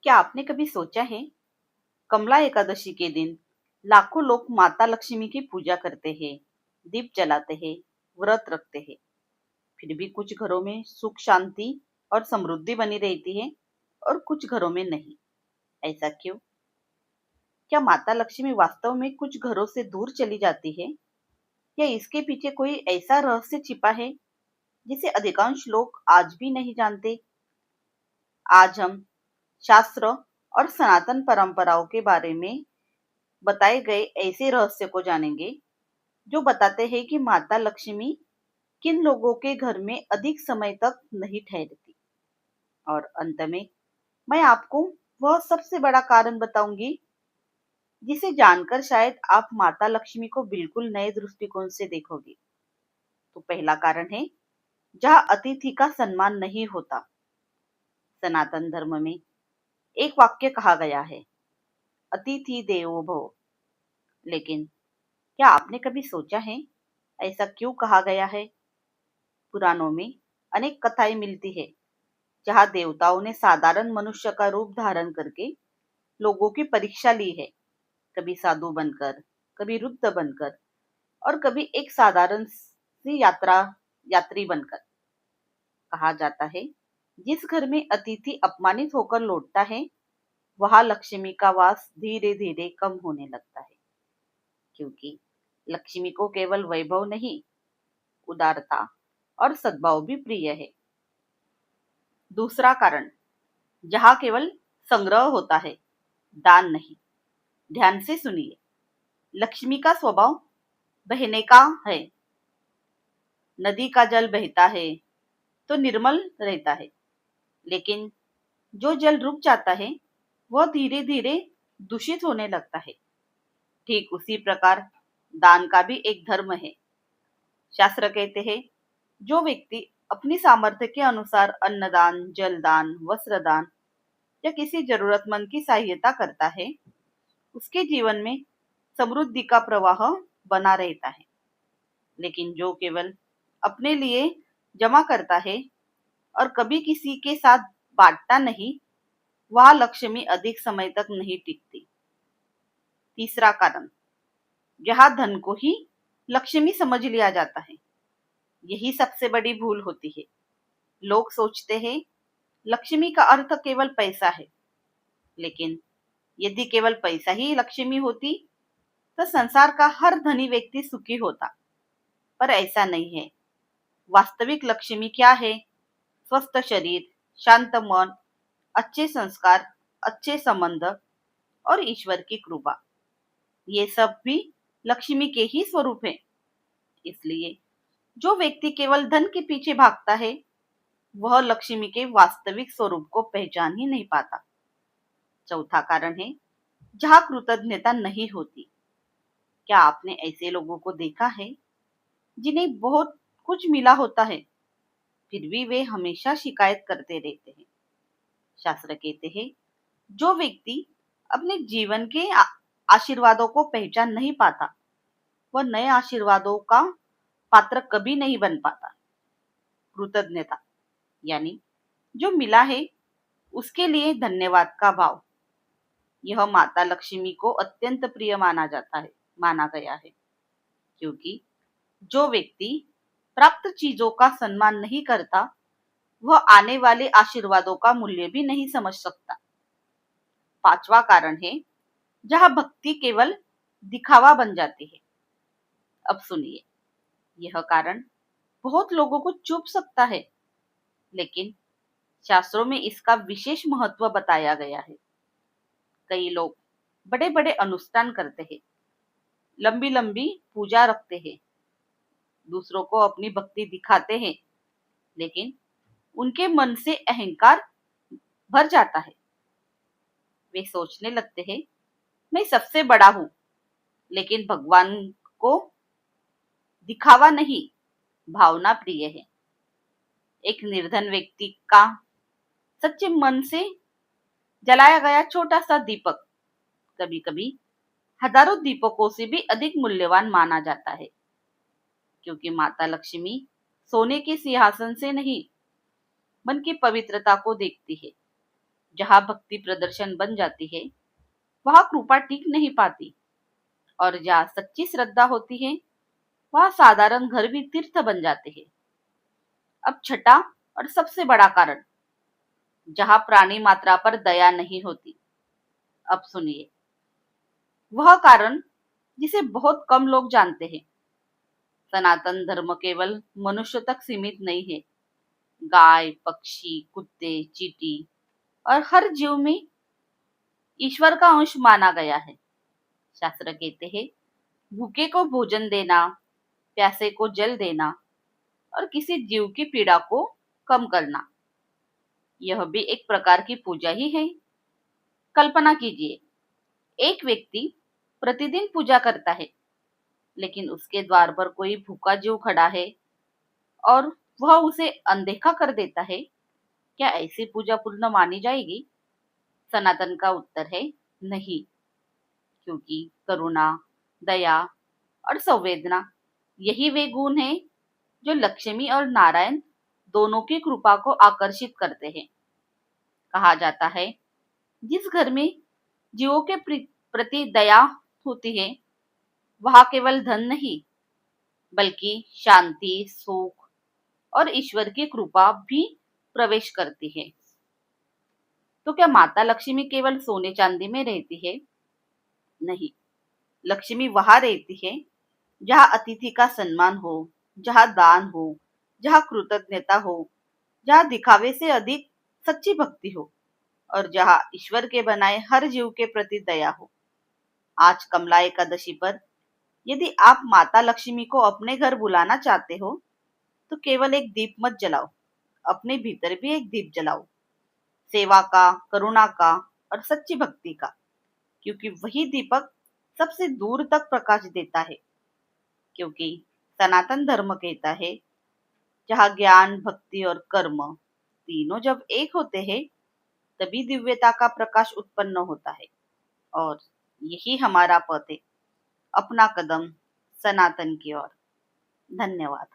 क्या आपने कभी सोचा है, कमला एकादशी के दिन लाखों लोग माता लक्ष्मी की पूजा करते हैं, दीप जलाते हैं, व्रत रखते हैं। फिर भी कुछ घरों में सुख शांति और समृद्धि बनी रहती है और कुछ घरों में नहीं। ऐसा क्यों? क्या माता लक्ष्मी वास्तव में कुछ घरों से दूर चली जाती है, या इसके पीछे कोई ऐसा रहस्य छिपा है जिसे अधिकांश लोग आज भी नहीं जानते? आज हम शास्त्र और सनातन परंपराओं के बारे में बताए गए ऐसे रहस्य को जानेंगे जो बताते हैं कि माता लक्ष्मी किन लोगों के घर में अधिक समय तक नहीं ठहरती। और अंत में मैं आपको वह सबसे बड़ा कारण बताऊंगी जिसे जानकर शायद आप माता लक्ष्मी को बिल्कुल नए दृष्टिकोण से देखोगे। तो पहला कारण है, जहाँ अतिथि का सम्मान नहीं होता। सनातन धर्म में एक वाक्य कहा गया है, अतिथि देवो भव। लेकिन क्या आपने कभी सोचा है, ऐसा क्यों कहा गया है? पुराणों में अनेक कथाएं मिलती है जहाँ देवताओं ने साधारण मनुष्य का रूप धारण करके लोगों की परीक्षा ली है। कभी साधु बनकर, कभी रुद्र बनकर, और कभी एक साधारण सी यात्री बनकर। कहा जाता है, जिस घर में अतिथि अपमानित होकर लौटता है, वहां लक्ष्मी का वास धीरे धीरे कम होने लगता है। क्योंकि लक्ष्मी को केवल वैभव नहीं, उदारता और सद्भाव भी प्रिय है। दूसरा कारण, जहाँ केवल संग्रह होता है, दान नहीं। ध्यान से सुनिए, लक्ष्मी का स्वभाव बहने का है। नदी का जल बहता है तो निर्मल रहता है, लेकिन जो जल रुक जाता है वह धीरे धीरे दूषित होने लगता है। ठीक उसी प्रकार दान का भी एक धर्म है। शास्त्र कहते हैं, जो व्यक्ति अपनी सामर्थ्य के अनुसार अन्नदान, जलदान, वस्त्रदान या किसी जरूरतमंद की सहायता करता है, उसके जीवन में समृद्धि का प्रवाह बना रहता है। लेकिन जो केवल अपने लिए जमा करता है और कभी किसी के साथ बांटता नहीं, वह लक्ष्मी अधिक समय तक नहीं टिकती। तीसरा कारण, जहाँ धन को ही लक्ष्मी समझ लिया जाता है, यही सबसे बड़ी भूल होती है। लोग सोचते हैं लक्ष्मी का अर्थ केवल पैसा है, लेकिन यदि केवल पैसा ही लक्ष्मी होती तो संसार का हर धनी व्यक्ति सुखी होता। पर ऐसा नहीं है। वास्तविक लक्ष्मी क्या है? स्वस्थ शरीर, शांत मन, अच्छे संस्कार, अच्छे संबंध और ईश्वर की कृपा, ये सब भी लक्ष्मी के ही स्वरूप है। इसलिए जो व्यक्ति केवल धन के पीछे भागता है, वह लक्ष्मी के वास्तविक स्वरूप को पहचान ही नहीं पाता। चौथा कारण है, जहाँ कृतज्ञता नहीं होती। क्या आपने ऐसे लोगों को देखा है जिन्हें बहुत कुछ मिला होता है, फिर भी वे हमेशा शिकायत करते रहते हैं? शास्त्र कहते हैं, जो व्यक्ति अपने जीवन के आशीर्वादों को पहचान नहीं पाता, वह नए आशीर्वादों का पात्र कभी नहीं बन पाता। कृतज्ञता यानी जो मिला है उसके लिए धन्यवाद का भाव, यह माता लक्ष्मी को अत्यंत प्रिय माना गया है। क्योंकि जो व्यक्ति प्राप्त चीजों का सम्मान नहीं करता, वह आने वाले आशीर्वादों का मूल्य भी नहीं समझ सकता। पांचवा कारण है, जहां भक्ति केवल दिखावा बन जाती है। अब सुनिए, यह कारण बहुत लोगों को चुभ सकता है, लेकिन शास्त्रों में इसका विशेष महत्व बताया गया है। कई लोग बड़े बड़े अनुष्ठान करते हैं, लंबी लंबी पूजा रखते हैं, दूसरों को अपनी भक्ति दिखाते हैं, लेकिन उनके मन से अहंकार भर जाता है। वे सोचने लगते हैं, मैं सबसे बड़ा हूं, लेकिन भगवान को दिखावा नहीं, भावना प्रिय है। एक निर्धन व्यक्ति का सच्चे मन से जलाया गया छोटा सा दीपक कभी कभी हजारों दीपकों से भी अधिक मूल्यवान माना जाता है। क्योंकि माता लक्ष्मी सोने के सिंहासन से नहीं, मन की पवित्रता को देखती है। जहाँ भक्ति प्रदर्शन बन जाती है, वहाँ कृपा टिक नहीं पाती, और जहाँ सच्ची श्रद्धा होती है, वहाँ साधारण घर भी तीर्थ बन जाते हैं। अब छठा और सबसे बड़ा कारण, जहाँ प्राणी मात्रा पर दया नहीं होती। अब सुनिए, वह कारण जिसे बहुत कम लोग जानते हैं। सनातन धर्म केवल मनुष्य तक सीमित नहीं है। गाय, पक्षी, कुत्ते, चींटी और हर जीव में ईश्वर का अंश माना गया है। शास्त्र कहते हैं, भूखे को भोजन देना, प्यासे को जल देना और किसी जीव की पीड़ा को कम करना, यह भी एक प्रकार की पूजा ही है। कल्पना कीजिए, एक व्यक्ति प्रतिदिन पूजा करता है, लेकिन उसके द्वार पर कोई भूखा जीव खड़ा है और वह उसे अनदेखा कर देता है। क्या ऐसी पूजा पूर्ण मानी जाएगी? सनातन का उत्तर है नहीं, क्योंकि करुणा, दया और संवेदना, यही वे गुण हैं जो लक्ष्मी और नारायण दोनों की कृपा को आकर्षित करते हैं। कहा जाता है, जिस घर में जीवों के प्रति दया होती है, वहां केवल धन नहीं, बल्कि शांति, सुख और ईश्वर की कृपा भी प्रवेश करती है। तो क्या माता लक्ष्मी केवल सोने चांदी में रहती है? नहीं, लक्ष्मी वहां रहती है जहाँ अतिथि का सम्मान हो, जहाँ दान हो, जहाँ कृतज्ञता हो, जहाँ दिखावे से अधिक सच्ची भक्ति हो, और जहाँ ईश्वर के बनाए हर जीव के प्रति दया हो। आज कमला एकादशी पर यदि आप माता लक्ष्मी को अपने घर बुलाना चाहते हो, तो केवल एक दीप मत जलाओ, अपने भीतर भी एक दीप जलाओ, सेवा का, करुणा का और सच्ची भक्ति का, क्योंकि वही दीपक सबसे दूर तक प्रकाश देता है। क्योंकि सनातन धर्म कहता है, जहाँ ज्ञान, भक्ति और कर्म तीनों जब एक होते हैं, तभी दिव्यता का प्रकाश उत्पन्न होता है। और यही हमारा पथ है, अपना कदम सनातन की ओर। धन्यवाद।